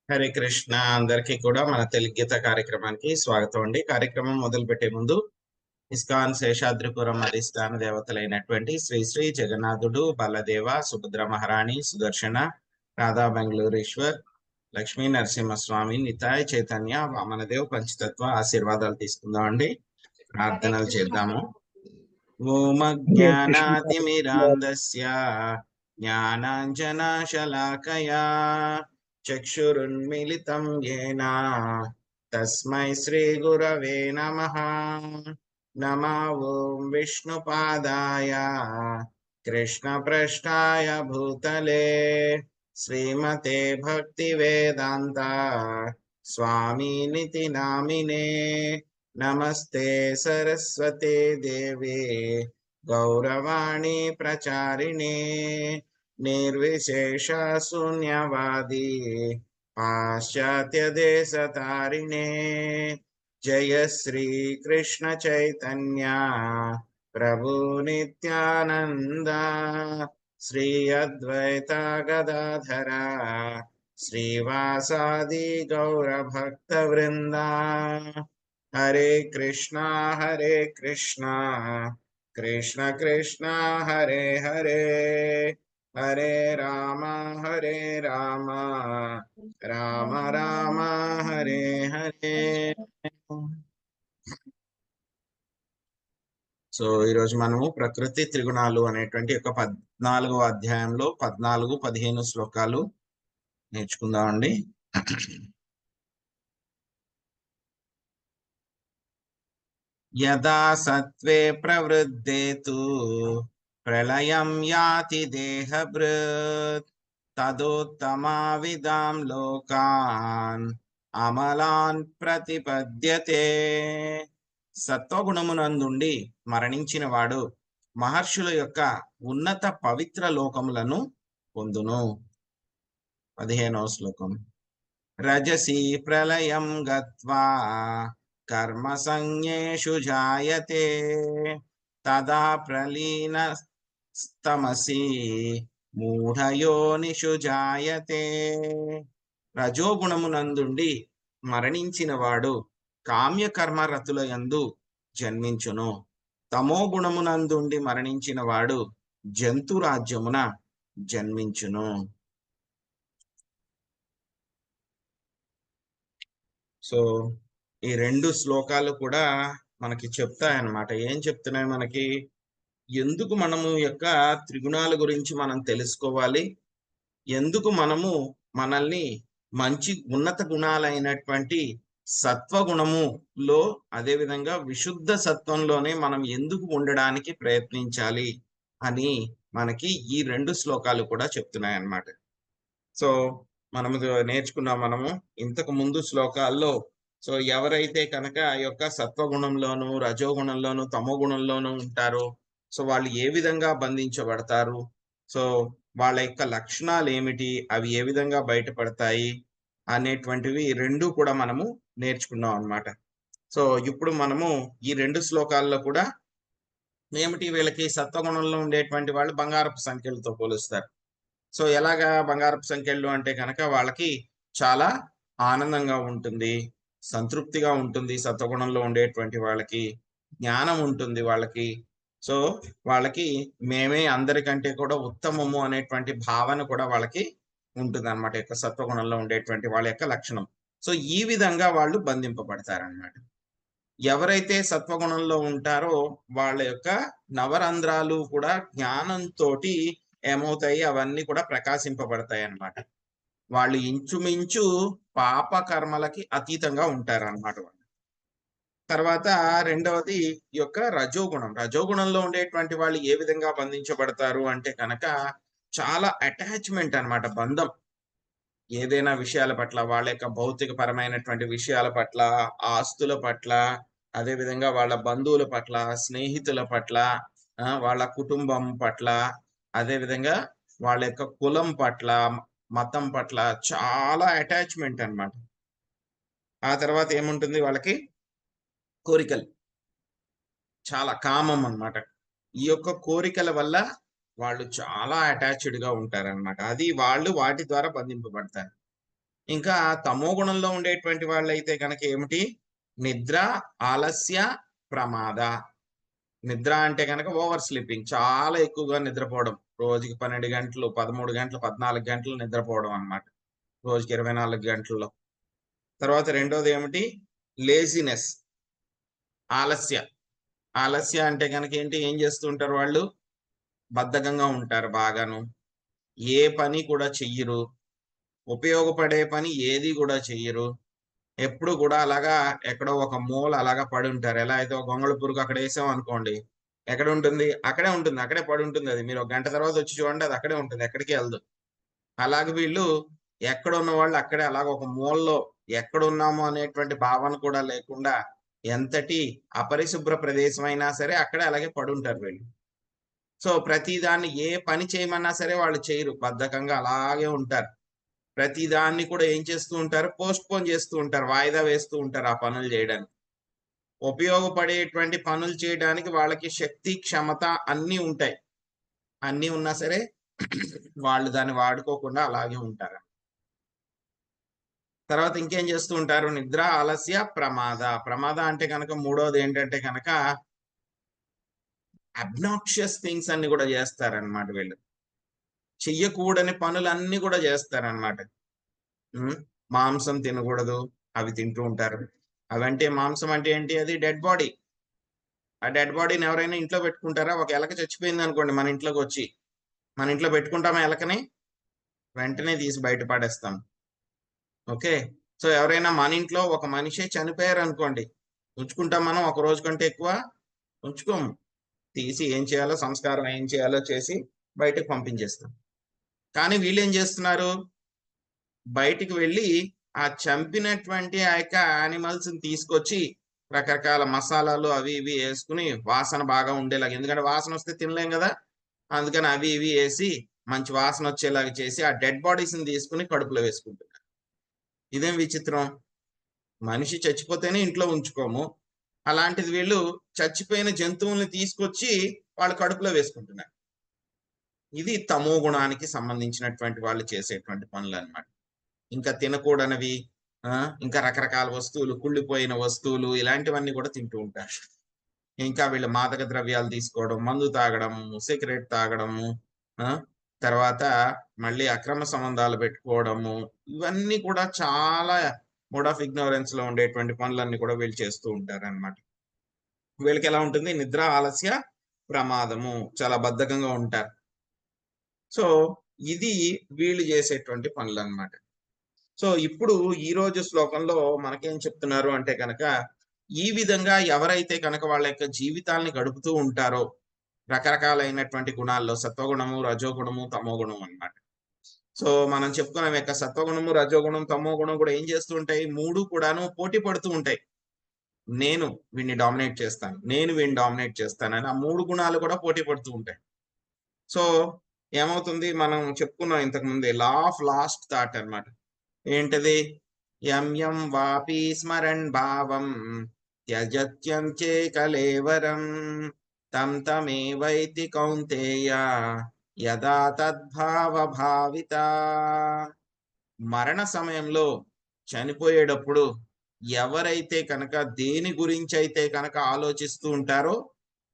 హరే కృష్ణ. అందరికీ కూడా మన తెలుగు గీత కార్యక్రమానికి స్వాగతం అండి. కార్యక్రమం మొదలు పెట్టే ముందు ఇస్కాన్ శేషాద్రిపురం అధిష్టాన దేవతలైనటువంటి శ్రీ శ్రీ జగన్నాథుడు, బలదేవ, సుభద్ర మహారాణి, సుదర్శన, రాధా బెంగళూరేశ్వర్, లక్ష్మీ నరసింహస్వామి, నితాయ్ చైతన్య, వామనదేవ్ పంచతత్వ ఆశీర్వాదాలు తీసుకుందాం అండి. ప్రార్థనలు చేద్దాము. ఓం అజ్ఞానాతిమిరాంధస్య జ్ఞానాంజనాశలాకయా చక్షురున్మిళితం యేన తస్మై శ్రీ గురవే నమః. ఓం విష్ణుపాదాయ కృష్ణప్రష్టాయ భూతలే శ్రీమతే భక్తివేదాంత స్వామినితి నామినే. నమస్తే సరస్వతే దేవే గౌరవాణి ప్రచారిణే నిర్విశేష శూన్యవాది పాశ్చాత్య దేశతారిణే. జయ శ్రీ కృష్ణ చైతన్య ప్రభు నిత్యానంద శ్రీ అద్వైత గదాధర శ్రీవాసాది గౌర భక్త వృంద. హరే కృష్ణ కృష్ణ కృష్ణ హరే హరే, హరే రామ రామ రామ హరే హరే. సో ఈరోజు మనము ప్రకృతి త్రిగుణాలు అనేటువంటి ఒక 14వ అధ్యాయంలో 14-15 శ్లోకాలు నేర్చుకుందామండి. యదా సత్వే ప్రవృద్ధే తు ప్రళయం యాతి దేహభృత్ తదోత్తమావిదాం లోకాన్ అమలాన్ ప్రతిపద్యతే. సత్వగుణమునందుండి మరణించిన వాడు మహర్షుల యొక్క ఉన్నత పవిత్ర లోకములను పొందును. 15వ శ్లోకం. రజసి ప్రళయం గత్వా కర్మ సంజ్ఞేషు జాయతే తదా ప్రలీనస్తమసి మూఢయోనిషు జాయతే. రజోగుణమునందుండి మరణించిన వాడు కామ్యకర్మ రతుల యందు జన్మించును. తమో గుణమునందుండి మరణించిన వాడు జంతు రాజ్యమున జన్మించును. సో ఈ 2 శ్లోకాలు కూడా మనకి చెప్తాయన్నమాట. ఏం చెప్తున్నాయి మనకి? ఎందుకు మనము యొక్క త్రిగుణాల గురించి మనం తెలుసుకోవాలి, ఎందుకు మనము మనల్ని మంచి ఉన్నత గుణాలైనటువంటి సత్వగుణములో అదేవిధంగా విశుద్ధ సత్వంలోనే మనం ఎందుకు ఉండడానికి ప్రయత్నించాలి అని మనకి ఈ 2 శ్లోకాలు కూడా చెప్తున్నాయి అన్నమాట. సో మనము నేర్చుకున్నాం ఇంతకు ముందు శ్లోకాల్లో. సో ఎవరైతే కనుక ఆ యొక్క సత్వగుణంలోను, రజోగుణంలోను, తమో గుణంలోను ఉంటారో సో వాళ్ళు ఏ విధంగా బంధించబడతారు, సో వాళ్ళ యొక్క లక్షణాలు ఏమిటి, అవి ఏ విధంగా బయటపడతాయి అనేటువంటివి 2 కూడా మనము నేర్చుకున్నాం అన్నమాట. సో ఇప్పుడు మనము ఈ 2 శ్లోకాల్లో కూడా ఏమిటి, వీళ్ళకి సత్వగుణంలో ఉండేటువంటి వాళ్ళు బంగారపు సంఖ్యలతో పోలుస్తారు. సో ఎలాగా బంగారపు సంఖ్యలు అంటే కనుక వాళ్ళకి చాలా ఆనందంగా ఉంటుంది, సంతృప్తిగా ఉంటుంది. సత్వగుణంలో ఉండేటువంటి వాళ్ళకి జ్ఞానం ఉంటుంది వాళ్ళకి. సో వాళ్ళకి మేమే అందరికంటే కూడా ఉత్తమము అనేటువంటి భావన కూడా వాళ్ళకి ఉంటుంది అనమాట, యొక్క సత్వగుణంలో ఉండేటువంటి వాళ్ళ యొక్క లక్షణం. సో ఈ విధంగా వాళ్ళు బంధింపబడతారనమాట. ఎవరైతే సత్వగుణంలో ఉంటారో వాళ్ళ యొక్క నవరంధ్రాలు కూడా జ్ఞానంతో ఏమవుతాయి, అవన్నీ కూడా ప్రకాశింపబడతాయి అన్నమాట. వాళ్ళు ఇంచుమించు పాప కర్మలకి అతీతంగా ఉంటారన్నమాట వాళ్ళు. తర్వాత రెండవది ఈ యొక్క రజోగుణం. రజోగుణంలో ఉండేటువంటి వాళ్ళు ఏ విధంగా బంధించబడతారు అంటే కనుక చాలా అటాచ్మెంట్ అన్నమాట, బంధం. ఏదైనా విషయాల పట్ల, వాళ్ళ యొక్క భౌతిక పరమైనటువంటి విషయాల పట్ల, ఆస్తుల పట్ల, అదే విధంగా వాళ్ళ బంధువుల పట్ల, స్నేహితుల పట్ల, వాళ్ళ కుటుంబం పట్ల, అదే విధంగా వాళ్ళ యొక్క కులం పట్ల, మతం పట్ల చాలా అటాచ్మెంట్ అన్నమాట. ఆ తర్వాత ఏముంటుంది వాళ్ళకి? కోరికలు, చాలా కామం అన్నమాట. ఈ యొక్క కోరికల వల్ల వాళ్ళు చాలా అటాచ్డ్ గా ఉంటారన్నమాట. అది వాళ్ళు వాటి ద్వారా బంధింపబడతారు. ఇంకా తమో గుణంలో ఉండేటువంటి వాళ్ళైతే కనుక ఏమిటి? నిద్ర, ఆలస్య, ప్రమాద. నిద్ర అంటే కనుక ఓవర్ స్లీపింగ్, చాలా ఎక్కువగా నిద్రపోవడం. రోజుకి 12 గంటలు, 13 గంటలు, 14 గంటలు నిద్రపోవడం అన్నమాట. రోజుకి 24 గంటల్లో. తర్వాత రెండోది ఏమిటి? లేజినెస్, ఆలస్య. ఆలస్య అంటే గనక ఏంటి? ఏం చేస్తూ ఉంటారు వాళ్ళు? బద్ధకంగా ఉంటారు బాగాను. ఏ పని కూడా చెయ్యరు. ఉపయోగపడే పని ఏది కూడా చెయ్యరు. ఎప్పుడు కూడా అలాగా ఎక్కడో ఒక మూల అలాగా పడి ఉంటారు. ఎలా అయితే ఒక గొంగళి పురుగు అక్కడ వేసాం అనుకోండి, ఎక్కడ ఉంటుంది? అక్కడే ఉంటుంది. అక్కడే పడి ఉంటుంది అది. మీరు ఒక గంట తర్వాత వచ్చి చూడండి, అది అక్కడే ఉంటుంది. ఎక్కడికి వెళ్ళదు. అలాగే వీళ్ళు ఎక్కడున్న వాళ్ళు అక్కడే అలాగ ఒక మూలలో ఎక్కడున్నాము అనేటువంటి భావన కూడా లేకుండా, ఎంతటి అపరిశుభ్ర ప్రదేశం అయినా సరే అక్కడే అలాగే పడుంటారు వీళ్ళు. సో ప్రతి దాన్ని ఏ పని చేయమన్నా సరే వాళ్ళు చేయరు. బద్ధకంగా అలాగే ఉంటారు. ప్రతి దాన్ని కూడా ఏం చేస్తూ ఉంటారు? పోస్ట్‌పోన్ చేస్తూ ఉంటారు. వాయిదా వేస్తూ ఉంటారు ఆ పనులు చేయడానికి. ఉపయోగపడేటువంటి పనులు చేయడానికి వాళ్ళకి శక్తి, క్షమత అన్నీ ఉంటాయి. అన్నీ ఉన్నా సరే వాళ్ళు దాన్ని వాడుకోకుండా అలాగే ఉంటారు. తర్వాత ఇంకేం చేస్తూ ఉంటారు? నిద్ర, ఆలస్య, ప్రమాద. ప్రమాద అంటే గనక మూడోది ఏంటంటే గనక అబ్నాక్షియస్ థింగ్స్ అన్ని కూడా చేస్తారన్నమాట వీళ్ళు. చెయ్యకూడని పనులన్నీ కూడా చేస్తారన్నమాట. హ్మ్. మాంసం తినకూడదు. అవి తింటూ ఉంటారు. అవంటే మాంసం అంటే ఏంటి? అది డెడ్ బాడీ. ఆ డెడ్ బాడీని ఎవరైనా ఇంట్లో పెట్టుకుంటారా? ఒక ఎలక చచ్చిపోయిందనుకోండి మన ఇంట్లోకొచ్చి. మన ఇంట్లో పెట్టుకుంటామా ఎలకని? వెంటనే తీసి బయట పడేస్తాం. ఓకే. సో, ఎవరైనా మన ఇంట్లో ఒక మనిషే చనిపోయారనుకోండి, ఉంచుకుంటాం మనం ఒక రోజు కంటే ఎక్కువ? ఉంచుకోము. తీసి ఏం చేయాలో, సంస్కారం ఏం చేయాలో చేసి బయటకి పంపించేస్తాం. కానీ వీళ్ళేం చేస్తున్నారు? బయటికి వెళ్ళి ఆ చంపినటువంటి ఆ యొక్క యానిమల్స్‌ని తీసుకొచ్చి రకరకాల మసాలాలు అవి ఇవి యేసుకొని వాసన బాగా ఉండేలాగా, ఎందుకంటే వాసనొస్తే తినలేం గదా! అందుకని అవి ఇవి యేసి మంచి వాసనొచ్చేలాగా చేసి ఆ డెడ్ బాడీస్‌ని తీసుకొని కడుపులో వేసుకుంటున్నారు. ఇదేం విచిత్రం! మనిషి చచ్చిపోతేనే ఇంట్లో ఉంచుకోము. అలాంటిది వీళ్ళు చచ్చిపోయిన జంతువుల్ని తీసుకొచ్చి వాళ్ళ కడుపులో వేసుకుంటున్నారు. ఇది తమో గుణానికి సంబంధించినటువంటి వాళ్ళు చేసేటువంటి పనులన్నమాట. ఇంకా తినకూడనివి, ఆ! ఇంకా రకరకాల వస్తువులు, కుళ్ళిపోయిన వస్తువులు ఇలాంటివన్నీ కూడా తింటూ ఉంటారు. ఇంకా వీళ్ళు మాదక ద్రవ్యాలు తీసుకోవడం, మందు తాగడము, సిగరెట్ తాగడము, ఆ! తర్వాత మళ్ళీ అక్రమ సంబంధాలు పెట్టుకోవడము, ఇవన్నీ కూడా చాలా మోడ్ ఆఫ్ ఇగ్నోరెన్స్‌లో ఉండేటువంటి పనులన్నీ కూడా వీళ్ళు చేస్తూ ఉంటారనమాట. వీళ్ళకెలా ఉంటుంది? నిద్ర, ఆలస్య, ప్రమాదము. చాలా బద్ధకంగా ఉంటారు. సో, ఇది వీళ్ళు చేసేటువంటి పనులన్నమాట. సో, ఇప్పుడు ఈరోజు శ్లోకంలో మనకేం చెప్తున్నారు అంటే గనక, ఈ విధంగా ఎవరైతే గనక వాళ్ళ యొక్క జీవితాల్ని గడుపుతూ ఉంటారో, రకరకాలైనటువంటి గుణాల్లో సత్వగుణము, రజోగుణము, తమోగుణం అన్నమాట. సో, మనం చెప్పుకున్నాం యొక్క సత్వగుణము, రజోగుణం, తమోగుణం కూడా ఏం చేస్తూ ఉంటాయి? 3 కూడాను పోటీ పడుతూ ఉంటాయి. నేను వీడిని డామినేట్ చేస్తాను. నేను వీడిని డామినేట్ చేస్తానని ఆ 3 గుణాలు కూడా పోటీ పడుతూ ఉంటాయి. సో, ఏమవుతుంది? మనం చెప్పుకున్నాం ఇంతకు ముందే లా ఆఫ్ లాస్ట్ థాట్ అన్నమాట. ఏంటది? యం యం వాపి స్మరన్ భావం త్యజత్యంచే కలేవరం తం తమేవైతి కౌంతేయ యదా తద్భావ భావిత. మరణ సమయంలో చనిపోయేటప్పుడు ఎవరైతే కనుక దేని గురించైతే కనుక ఆలోచిస్తూ ఉంటారో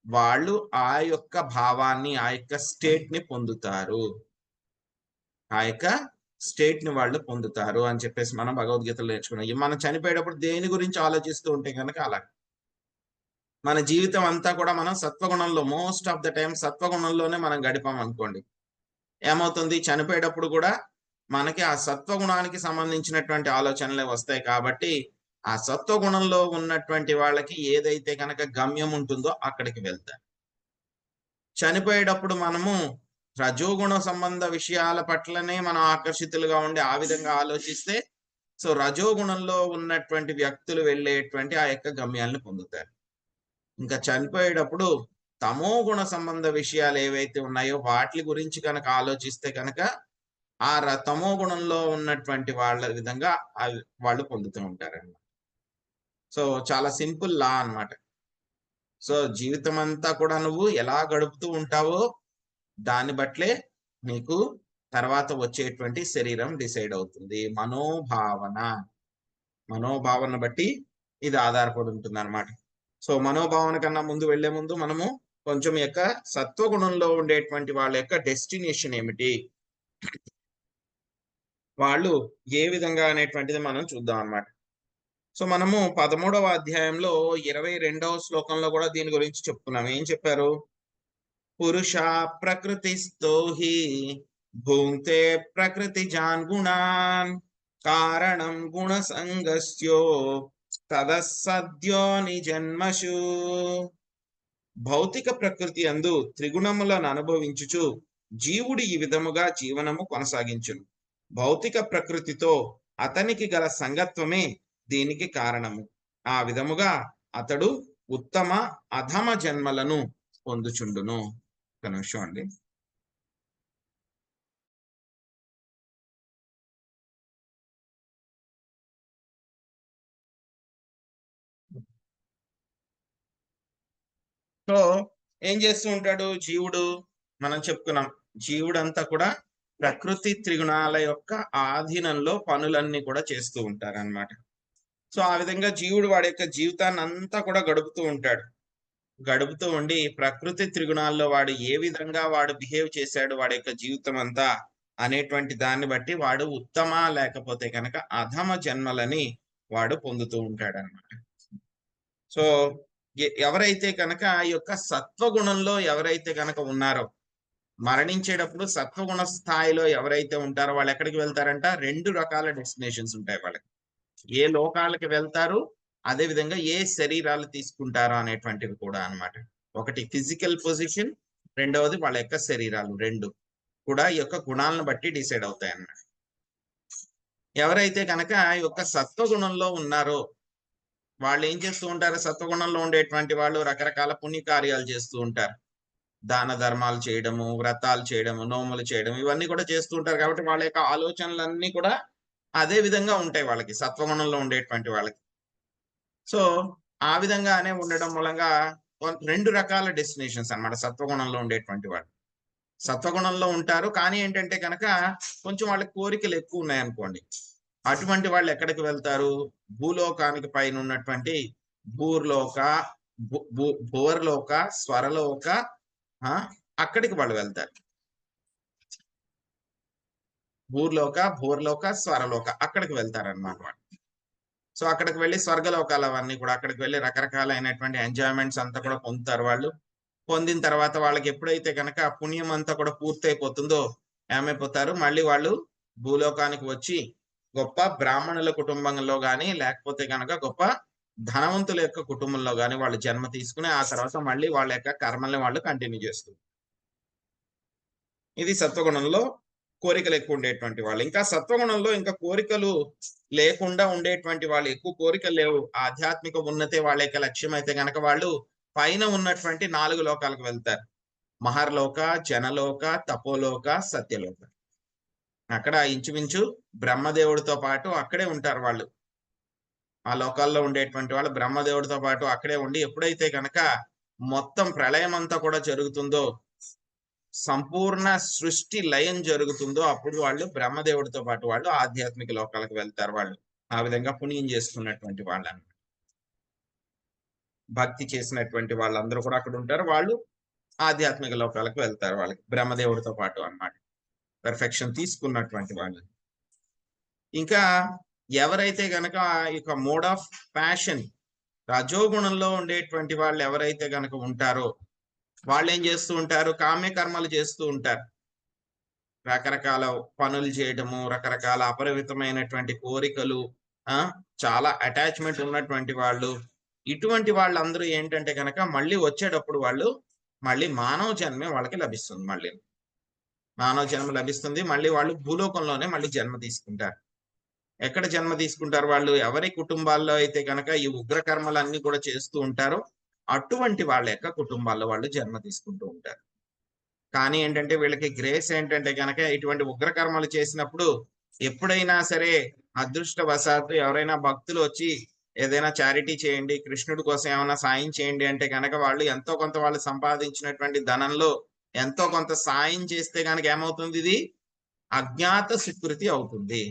వాళ్ళు ఆ యొక్క భావాన్ని, ఆ యొక్క స్టేట్‌ని పొందుతారు. ఆ యొక్క స్టేట్‌ని వాళ్ళు పొందుతారు అని చెప్పేసి మనం భగవద్గీతలో నేర్చుకున్నాం. మనం చనిపోయేటప్పుడు దేని గురించి ఆలోచిస్తూ ఉంటే గనక అలా. మన జీవితం అంతా కూడా మనం సత్వగుణంలో మోస్ట్ ఆఫ్ ద టైమ్ సత్వగుణంలోనే మనం గడిపామనుకోండి. ఏమవుతుంది? చనిపోయేటప్పుడు కూడా మనకి ఆ సత్వగుణానికి సంబంధించినటువంటి ఆలోచనలే వస్తాయి కాబట్టి, ఆ సత్వగుణంలో ఉన్నటువంటి వాళ్ళకి ఏదైతే గనక గమ్యం ఉంటుందో అక్కడికి వెళ్తారు. చనిపోయేటప్పుడు మనము రజోగుణ సంబంధ విషయాల పట్లనే మనం ఆకర్షితులుగా ఉండి ఆ విధంగా ఆలోచిస్తే, సో రజోగుణంలో ఉన్నటువంటి వ్యక్తులు వెళ్ళేటువంటి ఆ యొక్క గమ్యాలను పొందుతారు. ఇంకా చనిపోయేటప్పుడు తమో గుణ సంబంధ విషయాలు ఏవైతే ఉన్నాయో వాటి గురించి కనుక ఆలోచిస్తే కనుక ఆ తమో గుణంలో ఉన్నటువంటి వాళ్ళ విధంగా వాళ్ళు పొందుతూ ఉంటారన్నమాట. సో చాలా సింపుల్ లా అన్నమాట. సో జీవితం అంతా కూడా నువ్వు ఎలా గడుపుతూ ఉంటావో దాన్ని బట్లే నీకు తర్వాత వచ్చేటువంటి శరీరం డిసైడ్ అవుతుంది. మనోభావన బట్టి ఇది ఆధారపడి ఉంటుంది అనమాట. సో మనోభావన కన్నా ముందు వెళ్లే ముందు మనము కొంచెం యొక్క సత్వగుణంలో ఉండేటువంటి వాళ్ళ యొక్క డెస్టినేషన్ ఏమిటి, వాళ్ళు ఏ విధంగా అనేటువంటిది మనం చూద్దాం అన్నమాట. సో మనము 13వ అధ్యాయంలో 22వ శ్లోకంలో కూడా దీని గురించి చెప్పుకున్నాం. ఏం చెప్పారు? పురుష ప్రకృతిస్థో హి భూంతే ప్రకృతిజాన్ గుణాన్ కారణం గుణ సంగస్యో తదసద్యో నిజన్మషు. భౌతిక ప్రకృతి అందు త్రిగుణములను అనుభవించుచు జీవుడు ఈ విధముగా జీవనము కొనసాగించును. భౌతిక ప్రకృతితో అతనికి గల సంగత్వమే దీనికి కారణము. ఆ విధముగా అతడు ఉత్తమ అధమ జన్మలను పొందుచుండును. ఒక నిమిషం అండి. సో ఏం చేస్తూ ఉంటాడు జీవుడు? మనం చెప్పుకున్నాం, జీవుడంతా కూడా ప్రకృతి త్రిగుణాల యొక్క ఆధీనంలో పనులన్నీ కూడా చేస్తూ ఉంటారు అన్నమాట. సో ఆ విధంగా జీవుడు వాడి యొక్క జీవితాన్ని అంతా కూడా గడుపుతూ ఉండి ప్రకృతి త్రిగుణాల్లో వాడు ఏ విధంగా వాడు బిహేవ్ చేశాడు వాడి యొక్క జీవితం అంతా అనేటువంటి దాన్ని బట్టి వాడు ఉత్తమ లేకపోతే కనుక అధమ జన్మలని వాడు పొందుతూ ఉంటాడు అన్నమాట. సో ఎవరైతే కనుక ఈ యొక్క సత్వగుణంలో ఎవరైతే కనుక ఉన్నారో, మరణించేటప్పుడు సత్వగుణ స్థాయిలో ఎవరైతే ఉంటారో వాళ్ళు ఎక్కడికి వెళ్తారంట? 2 రకాల డెస్టినేషన్స్ ఉంటాయి వాళ్ళకి. ఏ లోకాలకి వెళ్తారు, అదే విధంగా ఏ శరీరాలు తీసుకుంటారు అనేటువంటివి కూడా అన్నమాట. ఒకటి ఫిజికల్ పొజిషన్, రెండవది వాళ్ళ యొక్క శరీరాలు. 2 కూడా ఈ యొక్క గుణాలను బట్టి డిసైడ్ అవుతాయి అన్నమాట. ఎవరైతే కనుక ఈ యొక్క సత్వగుణంలో ఉన్నారో వాళ్ళు ఏం చేస్తూ ఉంటారు? సత్వగుణంలో ఉండేటువంటి వాళ్ళు రకరకాల పుణ్యకార్యాలు చేస్తూ ఉంటారు. దాన ధర్మాలు చేయడము, వ్రతాలు చేయడము, నోములు చేయడం, ఇవన్నీ కూడా చేస్తూ ఉంటారు. కాబట్టి వాళ్ళ యొక్క ఆలోచనలన్నీ కూడా అదే విధంగా ఉంటాయి వాళ్ళకి, సత్వగుణంలో ఉండేటువంటి వాళ్ళకి. సో ఆ విధంగానే ఉండడం మూలంగా 2 రకాల డెస్టినేషన్స్ అన్నమాట సత్వగుణంలో ఉండేటువంటి వాళ్ళు. సత్వగుణంలో ఉంటారు, కానీ ఏంటంటే కనుక కొంచెం వాళ్ళకి కోరికలు ఎక్కువ ఉన్నాయనుకోండి, అటువంటి వాళ్ళు ఎక్కడికి వెళ్తారు? భూలోకానికి పైన ఉన్నటువంటి భూర్లోక, భువర్లోక, స్వరలోక, అక్కడికి వాళ్ళు వెళ్తారు. భూర్లోక, భూర్లోక, స్వరలోక అక్కడికి వెళ్తారన్నమాట వాళ్ళు. సో అక్కడికి వెళ్ళి స్వర్గలోకాలు అవన్నీ కూడా అక్కడికి వెళ్ళి రకరకాలైనటువంటి ఎంజాయ్మెంట్స్ అంతా కూడా పొందుతారు వాళ్ళు. పొందిన తర్వాత వాళ్ళకి ఎప్పుడైతే కనుక పుణ్యం అంతా కూడా పూర్తయిపోతుందో ఏమైపోతారు? మళ్ళీ వాళ్ళు భూలోకానికి వచ్చి గొప్ప బ్రాహ్మణుల కుటుంబంలో గాని లేకపోతే కనుక గొప్ప ధనవంతుల యొక్క కుటుంబంలో గాని వాళ్ళు జన్మ తీసుకుని ఆ తర్వాత మళ్ళీ వాళ్ళ యొక్క కర్మల్ని వాళ్ళు కంటిన్యూ చేస్తారు. ఇది సత్వగుణంలో కోరికలు ఎక్కువ ఉండేటువంటి వాళ్ళు. ఇంకా సత్వగుణంలో ఇంకా కోరికలు లేకుండా ఉండేటువంటి వాళ్ళు, ఎక్కువ కోరికలు లేవు, ఆధ్యాత్మిక ఉన్నతే వాళ్ళ యొక్క లక్ష్యం అయితే కనుక వాళ్ళు పైన ఉన్నటువంటి 4 లోకాలకు వెళ్తారు. మహర్లోక, జనలోక, తపోలోక, సత్యలోక. అక్కడ ఇంచుమించు బ్రహ్మదేవుడితో పాటు అక్కడే ఉంటారు వాళ్ళు. ఆ లోకాల్లో ఉండేటువంటి వాళ్ళు బ్రహ్మదేవుడితో పాటు అక్కడే ఉండి ఎప్పుడైతే కనుక మొత్తం ప్రళయం అంతా కూడా జరుగుతుందో, సంపూర్ణ సృష్టి లయం జరుగుతుందో అప్పుడు వాళ్ళు బ్రహ్మదేవుడితో పాటు వాళ్ళు ఆధ్యాత్మిక లోకాలకు వెళ్తారు. వాళ్ళు ఆ విధంగా పుణ్యం చేసుకున్నటువంటి వాళ్ళని, భక్తి చేసినటువంటి వాళ్ళందరూ కూడా అక్కడ ఉంటారు. వాళ్ళు ఆధ్యాత్మిక లోకాలకు వెళ్తారు వాళ్ళకి బ్రహ్మదేవుడితో పాటు అన్నమాట. పెర్ఫెక్షన్ తీసుకున్నటువంటి వాళ్ళు. ఇంకా ఎవరైతే గనక ఈ యొక్క మోడ్ ఆఫ్ ప్యాషన్ రజోగుణంలో ఉండేటువంటి వాళ్ళు ఎవరైతే గనక ఉంటారో వాళ్ళు ఏం చేస్తూ ఉంటారు? కామ్య కర్మలు చేస్తూ ఉంటారు. రకరకాల పనులు చేయడము, రకరకాల అపరిమితమైనటువంటి కోరికలు, చాలా అటాచ్మెంట్ ఉన్నటువంటి వాళ్ళు. ఇటువంటి వాళ్ళందరూ ఏంటంటే కనుక మళ్ళీ వచ్చేటప్పుడు వాళ్ళు మళ్ళీ మానవ జన్మే వాళ్ళకి లభిస్తుంది. మళ్ళీ మానవ జన్మ లభిస్తుంది. మళ్ళీ వాళ్ళు భూలోకంలోనే మళ్ళీ జన్మ తీసుకుంటారు. ఎక్కడ జన్మ తీసుకుంటారు వాళ్ళు? ఎవరి కుటుంబాల్లో అయితే కనుక ఈ ఉగ్ర కర్మలన్నీ కూడా చేస్తూ ఉంటారో అటువంటి వాళ్ళ యొక్క కుటుంబాల్లో వాళ్ళు జన్మ తీసుకుంటూ ఉంటారు. కానీ ఏంటంటే వీళ్ళకి గ్రేస్ ఏంటంటే కనుక ఇటువంటి ఉగ్రకర్మలు చేసినప్పుడు ఎప్పుడైనా సరే అదృష్టవశాత్తు ఎవరైనా భక్తులు వచ్చి ఏదైనా చారిటీ చేయండి, కృష్ణుడి కోసం ఏమైనా సాయం చేయండి అంటే కనుక వాళ్ళు ఎంతో కొంత వాళ్ళు సంపాదించినటువంటి ధనంలో ఎంతో కొంత సాయం చేస్తే కనుక ఏమవుతుంది? ఇది అజ్ఞాత సుకృతి అవుతుంది.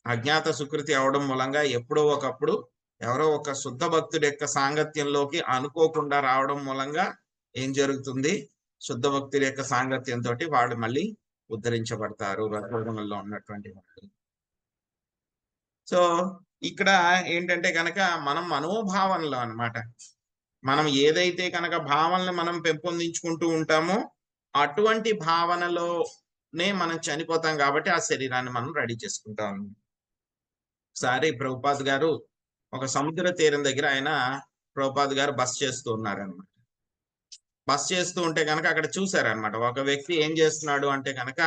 అజ్ఞాత సుకృతి అవడం మూలంగా ఎప్పుడో ఒకప్పుడు ఎవరో ఒక శుద్ధ భక్తుడి యొక్క సాంగత్యంలోకి అనుకోకుండా రావడం మూలంగా ఏం జరుగుతుంది? శుద్ధ భక్తుడి యొక్క సాంగత్యంతో వాళ్ళు మళ్ళీ ఉద్ధరించబడతారు రఘువంలో ఉన్నటువంటి వాళ్ళు. సో ఇక్కడ ఏంటంటే కనుక మనం మనోభావనలో అన్నమాట. మనం ఏదైతే కనుక భావనలు మనం పెంపొందించుకుంటూ ఉంటామో అటువంటి భావనలోనే మనం చనిపోతాం కాబట్టి ఆ శరీరాన్ని మనం రెడీ చేసుకుంటాం. ఒకసారి ప్రభుపాద్ గారు ఒక సముద్ర తీరం దగ్గర ఆయన ప్రభుపాద్ గారు బస చేస్తూ ఉన్నారనమాట. బస చేస్తూ ఉంటే కనుక అక్కడ చూసారనమాట. ఒక వ్యక్తి ఏం చేస్తున్నాడు అంటే కనుక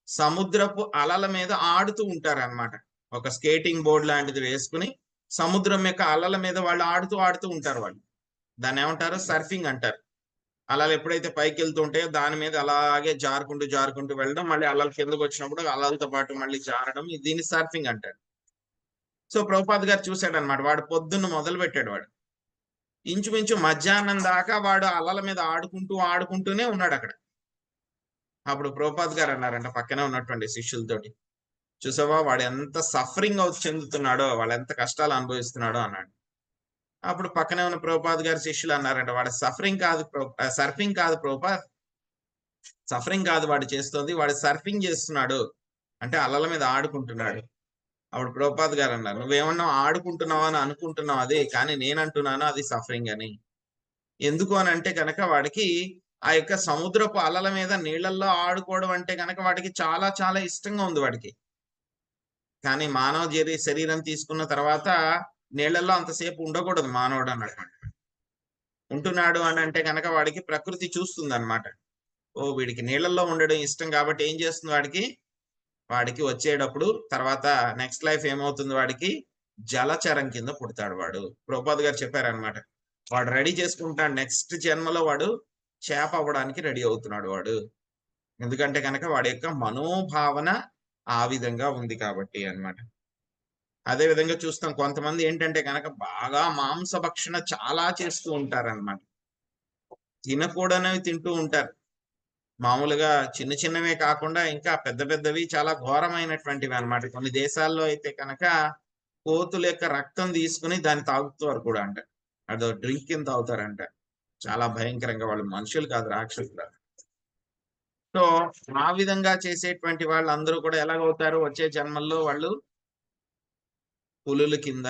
సముద్రపు అలల మీద ఆడుతూ ఉంటారనమాట. ఒక స్కేటింగ్ బోర్డ్ లాంటిది వేసుకుని సముద్రం యొక్క అలల మీద వాళ్ళు ఆడుతూ ఉంటారు వాళ్ళు. దాన్ని ఏమంటారు? సర్ఫింగ్ అంటారు. అలలు ఎప్పుడైతే పైకి వెళ్తూ ఉంటాయో దాని మీద అలాగే జారుకుంటూ వెళ్ళడం, మళ్ళీ అలలు కిందకు వచ్చినప్పుడు అలలతో పాటు మళ్ళీ జారడం, దీన్ని సర్ఫింగ్ అంటారు. సో ప్రభుపాద్ గారు చూశాడనమాట. వాడు పొద్దున్న మొదలు పెట్టాడు. వాడు ఇంచుమించు మధ్యాహ్నం దాకా వాడు అలల మీద ఆడుకుంటూనే ఉన్నాడు అక్కడ. అప్పుడు ప్రభుపాద్ గారు అన్నారంట పక్కనే ఉన్నటువంటి శిష్యులతోటి, చూసావా వాడు ఎంత సఫరింగ్ చెందుతున్నాడో, వాళ్ళు ఎంత కష్టాలు అనుభవిస్తున్నాడో అన్నాడు. అప్పుడు పక్కనే ఉన్న ప్రభుపాద్ గారి శిష్యులు అన్నారంట, వాడు సర్ఫింగ్ కాదు ప్రభుపాద్, సఫరింగ్ కాదు వాడు చేస్తుంది, వాడు సర్ఫింగ్ చేస్తున్నాడు అంటే అలల మీద ఆడుకుంటున్నాడు. అప్పుడు ప్రభుపాద్ గారు అన్నారు, నువ్వేమన్నా ఆడుకుంటున్నావా అని అనుకుంటున్నావు అది, కానీ నేనంటున్నాను అది సఫరింగ్ అని. ఎందుకు అని అంటే కనుక వాడికి ఆ యొక్క సముద్రపు అలల మీద నీళ్లలో ఆడుకోవడం అంటే కనుక వాడికి చాలా చాలా ఇష్టంగా ఉంది వాడికి. కానీ మానవ శరీరం తీసుకున్న తర్వాత నీళ్లలో అంతసేపు ఉండకూడదు మానవుడు అన్నట్టు. ఉంటున్నాడు అని అంటే కనుక వాడికి ప్రకృతి చూస్తుంది అనమాట. ఓ వీడికి నీళ్లలో ఉండడం ఇష్టం కాబట్టి ఏం చేస్తుంది వాడికి వచ్చేటప్పుడు తర్వాత నెక్స్ట్ లైఫ్ ఏమవుతుంది, వాడికి జలచరం కింద పుడతాడు వాడు. ప్రభుపాద్ గారు చెప్పారనమాట, వాడు రెడీ చేసుకుంటాడు నెక్స్ట్ జన్మలో వాడు చేప అవ్వడానికి రెడీ అవుతున్నాడు వాడు. ఎందుకంటే కనుక వాడి యొక్క మనోభావన ఆ విధంగా ఉంది కాబట్టి అన్నమాట. అదే విధంగా చూస్తాం కొంతమంది ఏంటంటే కనుక బాగా మాంసభక్షణ చాలా చేస్తూ ఉంటారన్నమాట. తినకూడనివి తింటూ ఉంటారు. మామూలుగా చిన్నవే కాకుండా ఇంకా పెద్దవి చాలా ఘోరమైనటువంటివి అన్నమాట. కొన్ని దేశాల్లో అయితే కనుక కోతుల యొక్క రక్తం తీసుకుని దాన్ని తాగుతారు కూడా అంట. అదో డ్రింక్ కింద తాగుతారంట. చాలా భయంకరంగా, వాళ్ళు మనుషులు కాదు రాక్షసులు. సో ఆ విధంగా చేసేటువంటి వాళ్ళందరూ కూడా ఎలాగవుతారు, వచ్చే జన్మల్లో వాళ్ళు పులుల కింద,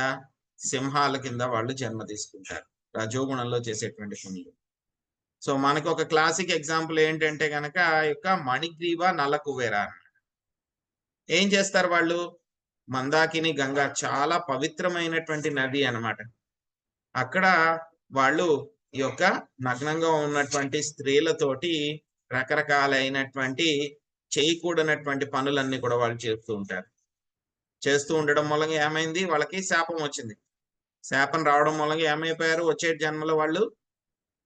సింహాల కింద వాళ్ళు జన్మ తీసుకుంటారు రజోగుణంలో చేసేటువంటి పనులు. సో మనకి ఒక క్లాసిక్ ఎగ్జాంపుల్ ఏంటంటే గనక యొక్క మణిగ్రీవ నలకుబేర అన్నమాట. ఏం చేస్తారు వాళ్ళు? మందాకిని గంగ చాలా పవిత్రమైనటువంటి నది అన్నమాట. అక్కడ వాళ్ళు ఈ యొక్క నగ్నంగా ఉన్నటువంటి స్త్రీలతోటి రకరకాలైనటువంటి చేయకూడనటువంటి పనులన్నీ కూడా వాళ్ళు చేస్తూ ఉంటారు. చేస్తూ ఉండడం మూలంగా ఏమైంది, వాళ్ళకి శాపం వచ్చింది. శాపం రావడం మూలంగా ఏమైపోయారు, వచ్చే జన్మలో వాళ్ళు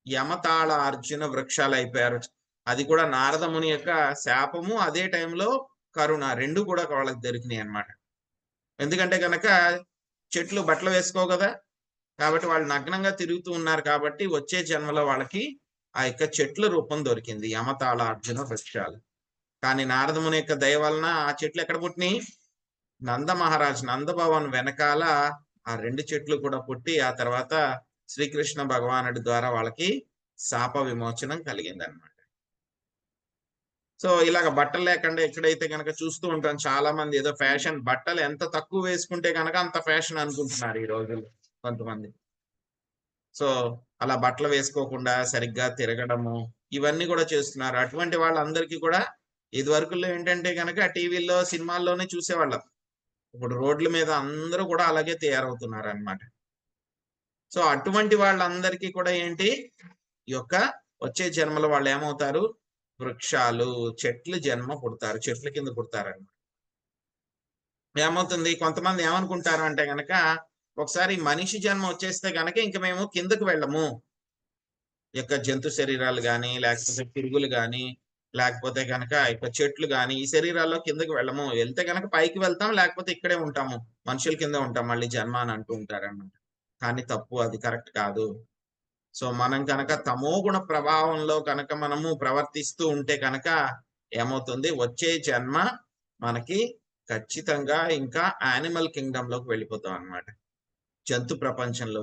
యమతాళ అర్జున వృక్షాలు అయిపోయారు. అది కూడా నారదముని యొక్క శాపము, అదే టైంలో కరుణ, రెండు కూడా వాళ్ళకి దొరికినాయి అన్నమాట. ఎందుకంటే కనుక చెట్లు బట్టలు వేసుకో కదా, కాబట్టి వాళ్ళు నగ్నంగా తిరుగుతూ ఉన్నారు కాబట్టి వచ్చే జన్మలో వాళ్ళకి ఆ యొక్క చెట్ల రూపం దొరికింది, యమతాళ అర్జున వృక్షాలు. కానీ నారదముని యొక్క దయ వలన ఆ చెట్లు ఎక్కడ పుట్టినాయి? నంద మహారాజ్ నందభవన్ వెనకాల ఆ రెండు చెట్లు కూడా పుట్టి ఆ తర్వాత శ్రీకృష్ణ భగవానుడి ద్వారా వాళ్ళకి శాప విమోచనం కలిగింది అనమాట. సో ఇలాగ బట్టలు లేకుండా ఎక్కడైతే కనుక చూస్తూ ఉంటాం, చాలా మంది ఏదో ఫ్యాషన్, బట్టలు ఎంత తక్కువ వేసుకుంటే కనుక అంత ఫ్యాషన్ అనుకుంటున్నారు ఈ రోజుల్లో కొంతమంది. సో అలా బట్టలు వేసుకోకుండా సరిగ్గా తిరగడము ఇవన్నీ కూడా చేస్తున్నారు. అటువంటి వాళ్ళందరికీ కూడా ఇదివరకుల్లో ఏంటంటే కనుక టీవీల్లో సినిమాల్లోనే చూసేవాళ్ళం. ఇప్పుడు రోడ్ల మీద అందరూ కూడా అలాగే తయారవుతున్నారు అన్నమాట. సో అటువంటి వాళ్ళందరికీ కూడా ఏంటి, ఈ యొక్క వచ్చే జన్మలో వాళ్ళు ఏమవుతారు, వృక్షాలు, చెట్లు జన్మ పుడతారు, చెట్ల కింద పుడతారన్నమాట. ఏమవుతుంది, కొంతమంది ఏమనుకుంటారు అంటే గనక ఒకసారి మనిషి జన్మ వచ్చేస్తే గనక ఇంక మేము కిందకు వెళ్ళము, యొక్క జంతు శరీరాలు గాని లేకపోతే పురుగులు గాని లేకపోతే గనక యొక్క చెట్లు గాని ఈ శరీరాల్లో కిందకి వెళ్ళము, వెళ్తే గనక పైకి వెళ్తాం లేకపోతే ఇక్కడే ఉంటాము, మనుషుల కింద ఉంటాం మళ్ళీ జన్మ అని అంటూ ఉంటారన్నమాట. కానీ తప్పు, అది కరెక్ట్ కాదు. సో మనం కనుక తమోగుణ ప్రభావంలో కనుక మనము ప్రవర్తిస్తూ ఉంటే కనుక ఏమవుతుంది, వచ్చే జన్మ మనకి ఖచ్చితంగా ఇంకా యానిమల్ కింగ్డమ్ లోకి వెళ్ళిపోతాం అన్నమాట. జంతు ప్రపంచంలో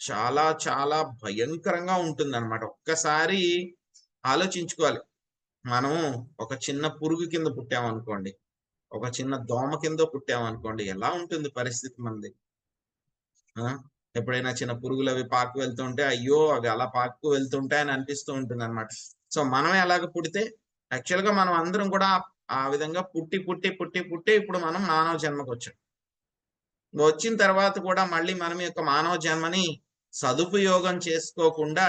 చాలా చాలా భయంకరంగా ఉంటుందన్నమాట. ఒక్కసారి ఆలోచించుకోవాలి. మనం ఒక చిన్న పురుగు కింద పుట్టామనుకోండి, ఒక చిన్న దోమ కింద పుట్టామనుకోండి, ఎలా ఉంటుంది పరిస్థితి మనది? ఎప్పుడైనా చిన్న పురుగులు అవి పాకు వెళ్తుంటే అయ్యో అవి అలా పాకు వెళ్తుంటాయి అని అనిపిస్తూ ఉంటుంది అనమాట. సో మనం ఎలాగ పుడితే యాక్చువల్ గా మనం అందరం కూడా ఆ విధంగా పుట్టి పుట్టి పుట్టి పుట్టి ఇప్పుడు మనం మానవ జన్మకు వచ్చాం. వచ్చిన తర్వాత కూడా మళ్ళీ మనం యొక్క మానవ జన్మని సదుపయోగం చేసుకోకుండా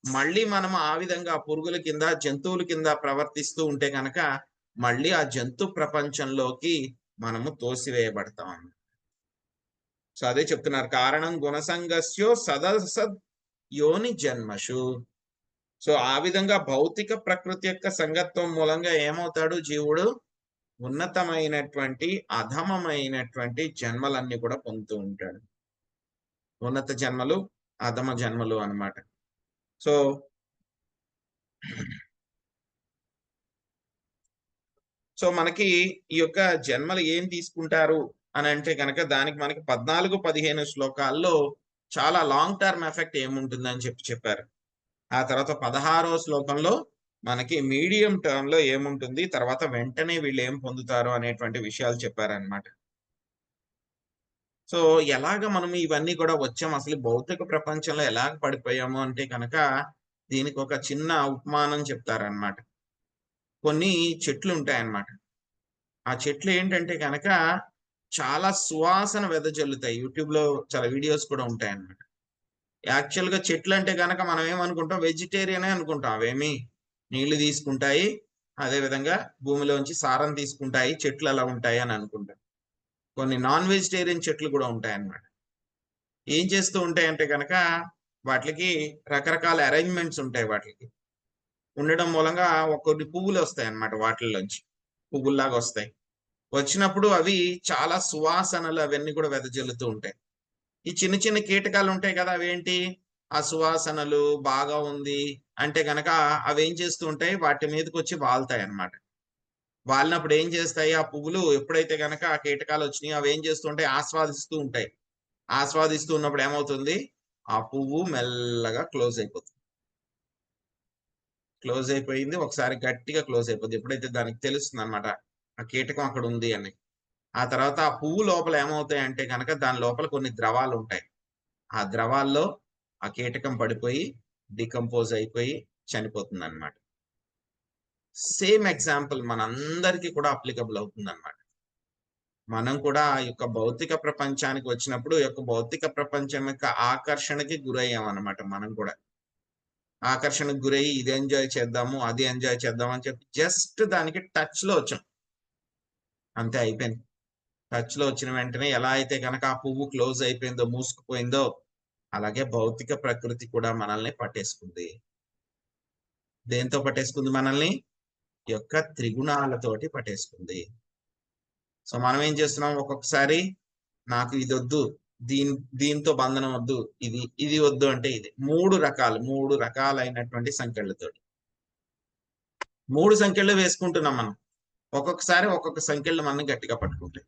మళ్ళీ మనం ఆ విధంగా పురుగుల కింద జంతువుల కింద ప్రవర్తిస్తూ ఉంటే కనుక మళ్ళీ ఆ జంతు ప్రపంచంలోకి మనము తోసివేయబడతాం. సో అదే చెప్తున్నారు, కారణం గుణసంగస్యో సదసద్ యోని జన్మషు. సో ఆ విధంగా భౌతిక ప్రకృతి యొక్క సంగత్వం మూలంగా ఏమవుతాడు జీవుడు, ఉన్నతమైనటువంటి అధమమైనటువంటి జన్మలన్నీ కూడా పొందుతూ ఉంటాడు. ఉన్నత జన్మలు అధమ జన్మలు అన్నమాట. సో సో మనకి ఈ యొక్క జన్మలు ఏం తీసుకుంటారు అని అంటే కనుక దానికి మనకి 14-15 శ్లోకాల్లో చాలా లాంగ్ టర్మ్ ఎఫెక్ట్ ఏముంటుందని చెప్పారు. ఆ తర్వాత 16వ శ్లోకంలో మనకి మీడియం టర్మ్ లో ఏముంటుంది, తర్వాత వెంటనే వీళ్ళు ఏం పొందుతారు అనేటువంటి విషయాలు చెప్పారనమాట. సో ఎలాగ మనం ఇవన్నీ కూడా వచ్చాము, అసలు భౌతిక ప్రపంచంలో ఎలాగ పడిపోయాము అంటే కనుక దీనికి ఒక చిన్న ఉపమానం చెప్తారనమాట. కొన్ని చెట్లు ఉంటాయన్నమాట. ఆ చెట్లు ఏంటంటే కనుక చాలా సువాసన వెదజల్లుతాయి. యూట్యూబ్ లో చాలా వీడియోస్ కూడా ఉంటాయన్నమాట. యాక్చువల్ గా చెట్లు అంటే కనుక మనం ఏమనుకుంటాం, వెజిటేరియనే అనుకుంటాం. అవేమి నీళ్లు తీసుకుంటాయి, అదే విధంగా భూమిలోంచి సారం తీసుకుంటాయి, చెట్లు అలా ఉంటాయి అని అనుకుంటాం. కొన్ని నాన్ వెజిటేరియన్ చెట్లు కూడా ఉంటాయన్నమాట. ఏం చేస్తూ ఉంటాయంటే కనుక వాటికి రకరకాల అరేంజ్మెంట్స్ ఉంటాయి. వాటికి ఉండడం మూలంగా కొన్ని పువ్వులు వస్తాయి అన్నమాట. వాటిల్లోంచి పువ్వుల్లాగా వస్తాయి. వచ్చినప్పుడు అవి చాలా సువాసనలు అవన్నీ కూడా వెదజల్లుతూ ఉంటాయి. ఈ చిన్న చిన్న కీటకాలు ఉంటాయి కదా, అవేంటి ఆ సువాసనలు బాగా ఉంది అంటే గనక అవి ఏం చేస్తూ ఉంటాయి, వాటి మీదకి వచ్చి వాళ్తాయి అన్నమాట. వాలినప్పుడు ఏం చేస్తాయి, ఆ పువ్వులు ఎప్పుడైతే గనక ఆ కీటకాలు వచ్చినాయి అవి ఏం చేస్తుంటాయి, ఆస్వాదిస్తూ ఉంటాయి. ఆస్వాదిస్తూ ఉన్నప్పుడు ఏమవుతుంది, ఆ పువ్వు మెల్లగా క్లోజ్ అయిపోతుంది. క్లోజ్ అయిపోయింది, ఒకసారి గట్టిగా క్లోజ్ అయిపోతుంది. ఎప్పుడైతే దానికి తెలుస్తుంది అనమాట ఆ కీటకం అక్కడ ఉంది అని. ఆ తర్వాత ఆ పువ్వు లోపల ఏమవుతాయి అంటే కనుక దాని లోపల కొన్ని ద్రవాలు ఉంటాయి. ఆ ద్రవాల్లో ఆ కీటకం పడిపోయి డికంపోజ్ అయిపోయి చనిపోతుంది అనమాట. సేమ్ ఎగ్జాంపుల్ మనందరికీ కూడా అప్లికబుల్ అవుతుంది అనమాట. మనం కూడా ఆ యొక్క భౌతిక ప్రపంచానికి వచ్చినప్పుడు ఈ యొక్క భౌతిక ప్రపంచం యొక్క ఆకర్షణకి గురయ్యాం అనమాట. మనం కూడా ఆకర్షణకు గురయ్యి ఇది ఎంజాయ్ చేద్దాము, అది ఎంజాయ్ చేద్దాం అని చెప్పి జస్ట్ దానికి టచ్ లో వచ్చాం, అంతే అయిపోయింది. టచ్ లో వచ్చిన వెంటనే ఎలా అయితే కనుక ఆ పువ్వు క్లోజ్ అయిపోయిందో, మూసుకుపోయిందో, అలాగే భౌతిక ప్రకృతి కూడా మనల్ని పట్టేసుకుంది. దేంతో పట్టేసుకుంది మనల్ని, యొక్క త్రిగుణాలతోటి పట్టేసుకుంది. సో మనం ఏం చేస్తున్నాం, ఒక్కొక్కసారి నాకు ఇది వద్దు, దీంతో బంధనం వద్దు, ఇది వద్దు అంటే ఇది మూడు రకాలైనటువంటి సంఖ్యలతోటి 3 సంఖ్యలు వేసుకుంటున్నాం మనం. ఒక్కొక్కసారి ఒక్కొక్క సంఖ్యలు మనం గట్టిగా పట్టుకుంటాయి.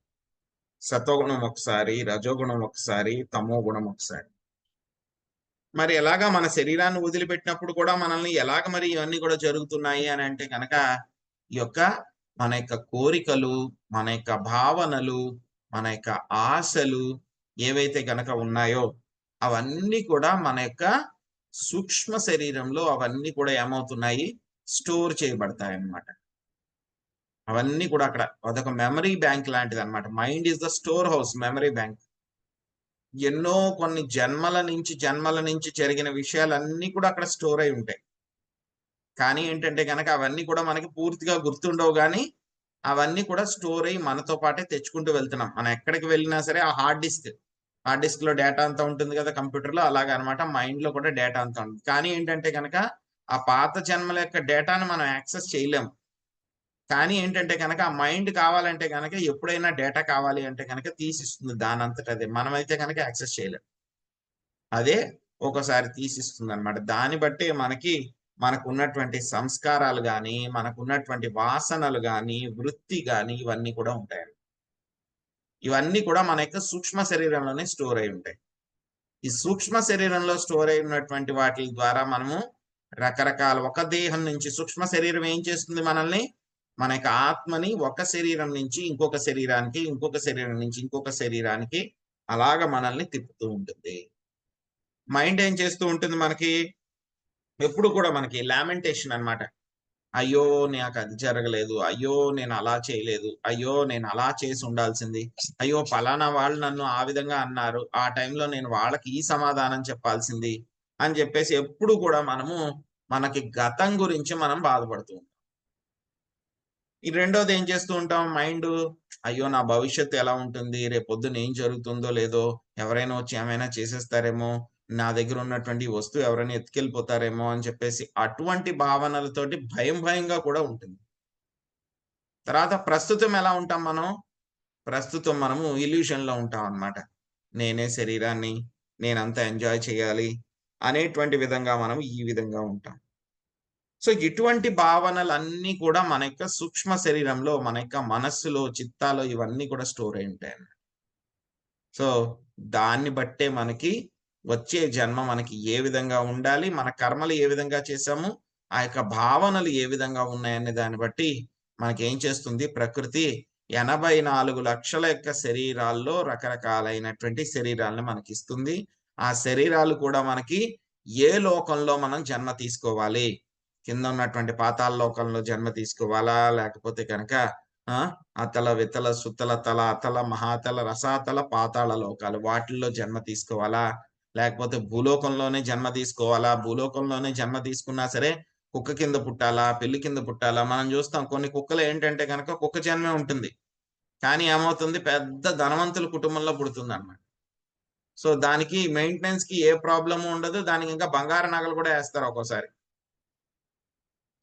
సత్వగుణం ఒకసారి, రజోగుణం ఒకసారి, తమో గుణం ఒకసారి. మరి ఎలాగా మన శరీరాన్ని వదిలిపెట్టినప్పుడు కూడా మనల్ని ఎలాగ మరి ఇవన్నీ కూడా జరుగుతున్నాయి అని అంటే కనుక ఈ యొక్క మన యొక్క కోరికలు, మన యొక్క భావనలు, మన యొక్క ఆశలు ఏవైతే గనక ఉన్నాయో అవన్నీ కూడా మన యొక్క సూక్ష్మ శరీరంలో అవన్నీ కూడా ఏమవుతున్నాయి, స్టోర్ చేయబడతాయి అన్నమాట. అవన్నీ కూడా అక్కడ అదొక మెమరీ బ్యాంక్ లాంటిది అనమాట. Mind is the store house, memory bank. ఎన్నో కొన్ని జన్మల నుంచి జరిగిన విషయాలన్నీ కూడా అక్కడ స్టోర్ అయి ఉంటాయి. కానీ ఏంటంటే గనక అవన్నీ కూడా మనకి పూర్తిగా గుర్తుండవు గానీ, అవన్నీ కూడా స్టోర్ అయ్యి మనతో పాటే తెచ్చుకుంటూ వెళ్తున్నాం. మనం ఎక్కడికి వెళ్ళినా సరే ఆ హార్డ్ డిస్క్ లో డేటా అంతా ఉంటుంది కదా కంప్యూటర్‌లో, అలాగనమాట మైండ్‌లో కూడా డేటా అంతా ఉంటుంది. కానీ ఏంటంటే గనక ఆ పాత జన్మల యొక్క డేటాను మనం యాక్సెస్ చేయలేము. కానీ ఏంటంటే గనక ఆ మైండ్ కావాలంటే గనక ఎప్పుడైనా డేటా కావాలి అంటే గనక తీసిస్తుంది దానంతట అదే. మనమైతే గనక యాక్సెస్ చేయలేం. అదే ఒక్కోసారి తీసిస్తుందన్నమాట. దాన్ని బట్టే మనకి మనకున్నటువంటి సంస్కారాలు గాని, మనకున్నటువంటి వాసనలు గాని, వృత్తి గాని ఇవన్నీ కూడా ఉంటాయండి. ఇవన్నీ కూడా మన యొక్క సూక్ష్మ శరీరంలోనే స్టోర్ అయి ఉంటాయి. ఈ సూక్ష్మ శరీరంలో స్టోర్ అయి ఉన్నటువంటి వాటి ద్వారా మనము రకరకాల ఒక దేహం నుంచి సూక్ష్మ శరీరం ఏం చేస్తుంది మనల్ని? మన యొక్క ఆత్మని ఒక శరీరం నుంచి ఇంకొక శరీరానికి, ఇంకొక శరీరం నుంచి ఇంకొక శరీరానికి అలాగ మనల్ని తిప్పుతూ ఉంటుంది. మైండ్ ఏం చేస్తూ ఉంటుంది మనకి? ఎప్పుడు కూడా మనకి లామెంటేషన్ అన్నమాట. అయ్యో! నాకది జరగలేదు. అయ్యో! నేను అలా చేయలేదు. అయ్యో! నేను అలా చేసి ఉండాల్సింది. అయ్యో! పలానా వాళ్ళు నన్ను ఆ విధంగా అన్నారు. ఆ టైంలో నేను వాళ్ళకి ఈ సమాధానం చెప్పాల్సింది. అని చెప్పేసి ఎప్పుడు కూడా మనము మనకి గతం గురించి మనం బాధపడుతూ ఉంటాం. ఈ రెండోది ఏం చేస్తూ ఉంటాం మైండు, అయ్యో! నా భవిష్యత్తు ఎలా ఉంటుంది? రేపొద్దున ఏం జరుగుతుందో లేదో? ఎవరైనా వచ్చి ఏమైనా చేసేస్తారేమో? నా దగ్గర ఉన్నటువంటి ఈ వస్తువు ఎవరైనా ఎత్తుకెళ్ళిపోతారేమో అని చెప్పేసి అటువంటి భావనలతోటి భయంగా కూడా ఉంటుంది. తర్వాత ప్రస్తుతం ఎలా ఉంటాం మనం? ప్రస్తుతం మనము ఇల్యూషన్‌లో ఉంటామనమాట. నేనే శరీరాన్ని, నేనంతా ఎంజాయ్ చేయాలి అనేటువంటి విధంగా మనం ఈ విధంగా ఉంటాం. సో, ఇటువంటి భావనలన్నీ కూడా మన యొక్క సూక్ష్మ శరీరంలో, మన యొక్క మనస్సులో, చిత్తాలో ఇవన్నీ కూడా స్టోర్ అయి ఉంటాయండి. సో, దాన్ని బట్టే మనకి వచ్చే జన్మ మనకి ఏ విధంగా ఉండాలి, మన కర్మలు ఏ విధంగా చేశాము, ఆ యొక్క భావనలు ఏ విధంగా ఉన్నాయనే దాన్ని బట్టి మనకేం చేస్తుంది ప్రకృతి 84,00,000 యొక్క శరీరాల్లో రకరకాలైనటువంటి శరీరాలను మనకిస్తుంది. ఆ శరీరాలు కూడా మనకి ఏ లోకంలో మనం జన్మ తీసుకోవాలి, కింద ఉన్నటువంటి పాతాళ లోకంలో జన్మ తీసుకోవాలా? లేకపోతే గనక ఆ! అతల, వితల, సుతల, తల, అతల, మహాతల, రసాతల, పాతాళ లోకాలు వాటిల్లో జన్మ తీసుకోవాలా? లేకపోతే భూలోకంలోనే జన్మ తీసుకోవాలా? భూలోకంలోనే జన్మ తీసుకున్నా సరే కుక్క కింద పుట్టాలా? పిల్లి కింద పుట్టాలా? మనం చూస్తాం కొన్ని కుక్కలు ఏంటంటే గనక కుక్క జన్మే ఉంటుంది. కానీ ఏమవుతుంది పెద్ద ధనవంతుల కుటుంబంలో పుడుతుందన్నమాట. సో, దానికి మెయింటెనెన్స్‌కి ఏ ప్రాబ్లము ఉండదు. దానికి ఇంకా బంగారు నగలు కూడా ఏస్తారు ఒక్కోసారి.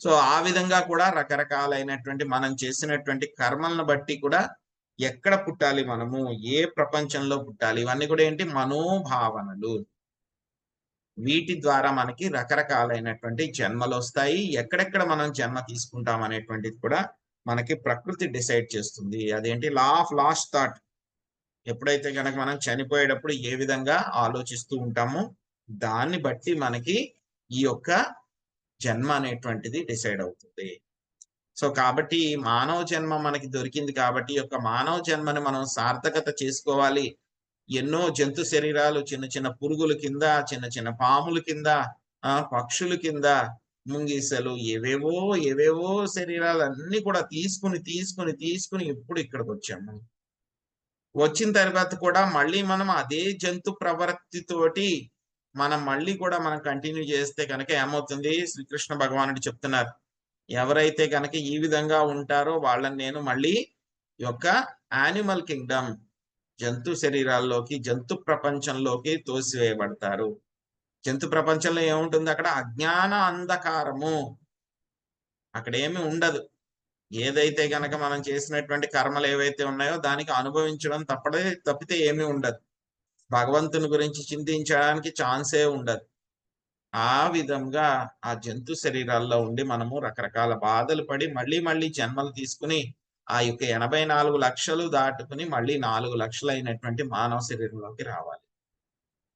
సో, ఆ విధంగా కూడా రకరకాలైనటువంటి మనం చేసినటువంటి కర్మలను బట్టి కూడా ఎక్కడ పుట్టాలి మనము? ఏ ప్రపంచంలో పుట్టాలి? ఇవన్నీ కూడా ఏంటి? మనోభావనలు. వీటి ద్వారా మనకి రకరకాలైనటువంటి జన్మలొస్తాయి. ఎక్కడెక్కడ మనం జన్మ తీసుకుంటాం అనేటువంటిది కూడా మనకి ప్రకృతి డిసైడ్ చేస్తుంది. అదేంటి లా ఆఫ్ లాస్ట్ థాట్. ఎప్పుడైతే గనక మనం చనిపోయేటప్పుడు ఏ విధంగా ఆలోచిస్తూ ఉంటామో, దాన్ని బట్టి మనకి ఈ యొక్క జన్మ అనేటువంటిది డిసైడ్ అవుతుంది. సో, కాబట్టి మానవ జన్మ మనకి దొరికింది కాబట్టి, ఈ యొక్క మానవ జన్మని మనం సార్థకత చేసుకోవాలి. ఎన్నో జంతు శరీరాలు చిన్న చిన్న పురుగుల కింద, చిన్న చిన్న పాముల కింద, పక్షుల కింద, ముంగీసలు ఏవేవో శరీరాలన్నీ కూడా తీసుకొని ఇప్పుడు ఇక్కడికొచ్చాము. వచ్చిన తర్వాత కూడా మళ్ళీ మనం అదే జంతు ప్రవృత్తితోటి మనం మళ్ళీ కూడా మనం కంటిన్యూ చేస్తే గనక ఏమవుతుంది? శ్రీకృష్ణ భగవానుడు చెప్తున్నారు. ఎవరైతే గనక ఈ విధంగా ఉంటారో వాళ్ళని నేను మళ్ళీ ఈ యొక్క యానిమల్ కింగ్డమ్ జంతు శరీరాల్లోకి, జంతు ప్రపంచంలోకి తోసివేయబడతారు. జంతు ప్రపంచంలో ఏముంటుంది అక్కడ? అజ్ఞాన అంధకారము. అక్కడేమి ఉండదు. ఏదైతే గనక మనం చేసినటువంటి కర్మలు ఏవైతే ఉన్నాయో దానికి అనుభవించడం తప్పితే ఏమీ ఉండదు. భగవంతుని గురించి చింతించడానికి ఛాన్సే ఉండదు. ఆ విధంగా ఆ జంతు శరీరాల్లో ఉండి మనము రకరకాల బాధలు పడి మళ్ళీ జన్మలు తీసుకొని ఆ యొక్క 84,00,000 దాటుకొని మళ్ళీ 4,00,000 అయినటువంటి మానవ శరీరంలోకి రావాలి.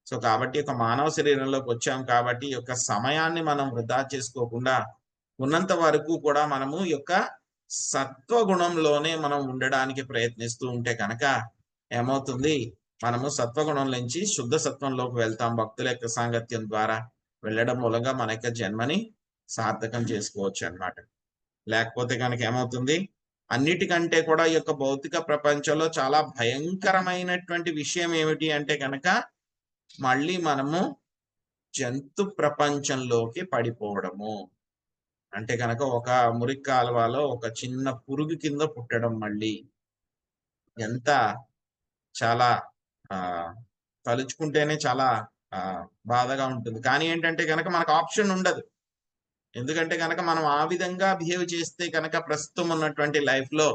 సో, కాబట్టి ఒక మానవ శరీరంలోకి వచ్చాం కాబట్టి ఈ యొక్క సమయాన్ని మనం వృధా చేసుకోకుండా ఉన్నంత వరకు కూడా మనము ఈ యొక్క సత్వగుణంలోనే మనం ఉండడానికి ప్రయత్నిస్తూ ఉంటే కనుక ఏమవుతుంది? మనము సత్వగుణం నుంచి శుద్ధ సత్వంలోకి వెళ్తాం. భక్తుల యొక్క సాంగత్యం ద్వారా వెళ్ళడం మూలంగా మన యొక్క జన్మని సార్థకం చేసుకోవచ్చనమాట. లేకపోతే గనక ఏమవుతుంది? అన్నిటికంటే కూడా ఈ యొక్క భౌతిక ప్రపంచంలో చాలా భయంకరమైనటువంటి విషయం ఏమిటి అంటే గనక మళ్ళీ మనము జంతు ప్రపంచంలోకి పడిపోవడము. అంటే గనక ఒక మురికి కాలువలో ఒక చిన్న పురుగు కింద పుట్టడం మళ్ళీ. ఎంత చాలా ఆహ్, తలుచుకుంటేనే చాలా బాధగా ఉంటుంది. కానీ ఏంటంటే గనక మనకు ఆప్షన్ ఉండదు. ఎందుకంటే గనక మనం ఆ విధంగా బిహేవ్ చేస్తే గనక ప్రస్తుతం ఉన్నటువంటి లైఫ్‌లో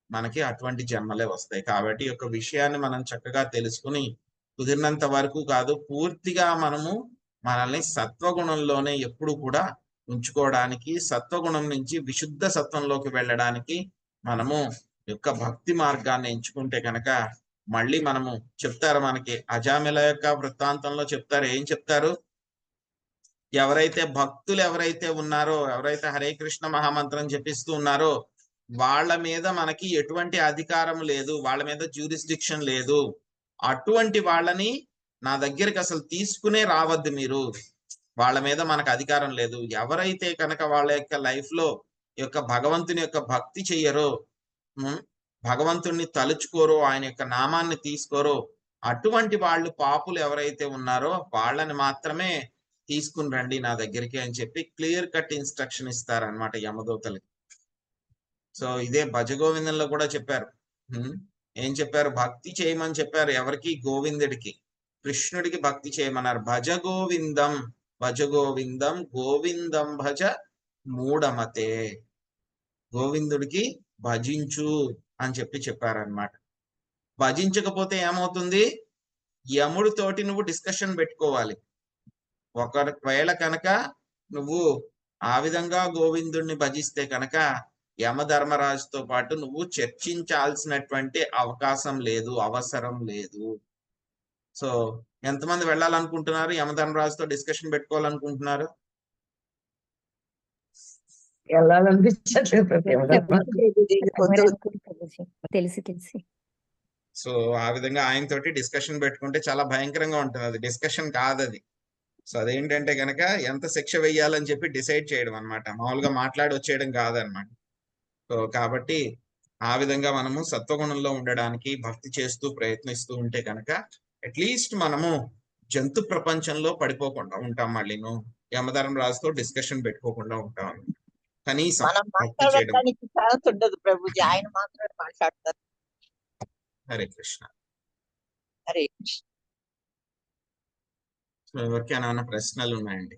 మనకి అటువంటి జన్మలే వస్తాయి. కాబట్టి ఈ యొక్క విషయాన్ని మనం చక్కగా తెలుసుకొని కుదిరినంత వరకు కాదు పూర్తిగా మనము మనల్ని సత్వగుణంలోనే ఎప్పుడు కూడా ఉంచుకోవడానికి, సత్వగుణం నుంచి విశుద్ధ సత్వంలోకి వెళ్ళడానికి మనము యొక్క భక్తి మార్గాన్ని ఎంచుకుంటే కనుక మళ్ళీ మనము చెప్తారు, మనకి అజామిల యొక్క వృత్తాంతంలో చెప్తారు. ఏం చెప్తారు? ఎవరైతే భక్తులు ఎవరైతే ఉన్నారో, ఎవరైతే హరే కృష్ణ మహామంత్రం జపిస్తూ ఉన్నారో వాళ్ళ మీద మనకి ఎటువంటి అధికారం లేదు, వాళ్ళ మీద జ్యూరిస్డిక్షన్ లేదు. అటువంటి వాళ్ళని నా దగ్గరికి అసలు తీసుకునే రావద్దు మీరు, వాళ్ళ మీద మనకు అధికారం లేదు. ఎవరైతే కనుక వాళ్ళ యొక్క లైఫ్ లో యొక్క భగవంతుని యొక్క భక్తి చెయ్యరో, భగవంతుణ్ణి తలుచుకోరో, ఆయన యొక్క నామాన్ని తీసుకోరో, అటువంటి వాళ్ళు పాపులు ఎవరైతే ఉన్నారో వాళ్ళని మాత్రమే తీసుకుని రండి నా దగ్గరికి అని చెప్పి క్లియర్ కట్ ఇన్స్ట్రక్షన్ ఇస్తారనమాట యమదూతలకి. సో ఇదే భజగోవిందంలో కూడా చెప్పారు. ఏం చెప్పారు? భక్తి చేయమని చెప్పారు. ఎవరికి? గోవిందుడికి, కృష్ణుడికి భక్తి చేయమన్నారు. భజ గోవిందం, భజ గోవిందం, గోవిందం భజ మూఢమతే. గోవిందుడికి భజించు అని చెప్పారనమాట. భజించకపోతే ఏమవుతుంది? యముడితోటి నువ్వు డిస్కషన్ పెట్టుకోవాలి. ఒకవేళ కనుక నువ్వు ఆ విధంగా గోవిందుడిని భజిస్తే కనుక యమధర్మరాజుతో పాటు నువ్వు చర్చించాల్సినటువంటి అవకాశం లేదు, అవసరం లేదు. సో ఎంతమంది వెళ్ళాలనుకుంటున్నారు? యమధర్మరాజుతో డిస్కషన్ పెట్టుకోవాలనుకుంటున్నారు? తెలిసి సో ఆ విధంగా ఆయనతోటి డిస్కషన్ పెట్టుకుంటే చాలా భయంకరంగా ఉంటుంది. అది డిస్కషన్ కాదు అది. సో అదేంటంటే కనుక ఎంత శిక్ష వెయ్యాలని చెప్పి డిసైడ్ చేయడం అనమాట, మామూలుగా మాట్లాడి వచ్చేయడం కాదనమాట. సో కాబట్టి ఆ విధంగా మనము సత్వగుణంలో ఉండడానికి భక్తి చేస్తూ ప్రయత్నిస్తూ ఉంటే కనుక అట్లీస్ట్ మనము జంతు ప్రపంచంలో పడిపోకుండా ఉంటాం. మళ్ళీను యమధర్మరాజుతో డిస్కషన్ పెట్టుకోకుండా ఉంటాం. కనీసం భక్తి చేయడం. ప్రభుజీ ఆయన మాత్రమే మాట్లాడతారు. హరే కృష్ణ. హరే కృష్ణ. సో ఎవరికైనా ప్రశ్నలు ఉన్నాయండి?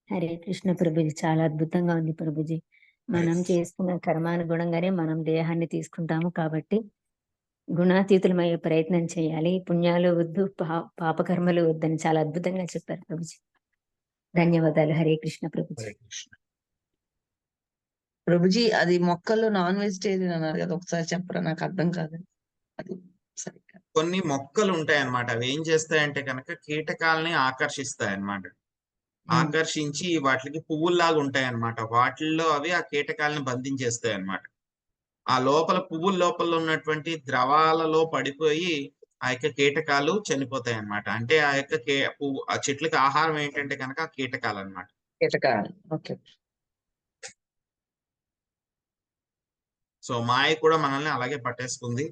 హరే కృష్ణ ప్రభుజీ, చాలా అద్భుతంగా ఉంది ప్రభుజీ. మనం చేసుకున్న కర్మానుగుణంగానే మనం దేహాన్ని తీసుకుంటాము కాబట్టి గుణాతీతులమయ్యే ప్రయత్నం చేయాలి. పుణ్యాలు వద్దు, పాపకర్మలు వద్దని చాలా అద్భుతంగా చెప్పారు ప్రభుజీ. ధన్యవాదాలు. హరే కృష్ణ ప్రభుజీ. ప్రభుజీ అది మొక్కల్లో నాన్ వెజిటేరియన్ అన్నారు కదా, ఒకసారి చెప్పరా, నాకు అర్థం కాదు అది సరిగ్గా. కొన్ని మొక్కలు ఉంటాయన్నమాట, అవి ఏం చేస్తాయంటే కనుక కీటకాలని ఆకర్షిస్తాయన్నమాట. ఆకర్షించి వాటికి పువ్వుల్లాగా ఉంటాయన్నమాట. వాటిల్లో అవి ఆ కీటకాలని బంధించేస్తాయి అన్నమాట. ఆ లోపల పువ్వుల లోపల ఉన్నటువంటి ద్రవాలలో పడిపోయి ఆ యొక్క కీటకాలు చనిపోతాయి అన్నమాట. అంటే ఆ యొక్క పువ్వు, ఆ చెట్లకి ఆహారం ఏంటంటే కనుక కీటకాలు అన్నమాట. సో మాయ కూడా మనల్ని అలాగే పట్టేసుకుంది,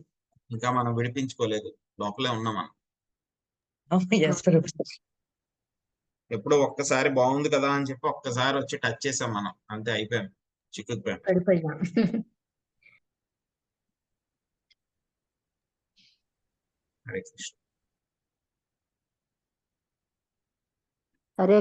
ఇంకా మనం విడిపించుకోలేదు, లోపలే ఉన్నాం మనం. ఎప్పుడో ఒక్కసారి బాగుంది కదా అని చెప్పి ఒక్కసారి వచ్చి టచ్ చేసాం మనం, అంతే, అయిపోయాం, చిక్కుకుపోయాం. హరే కృష్ణ. హరే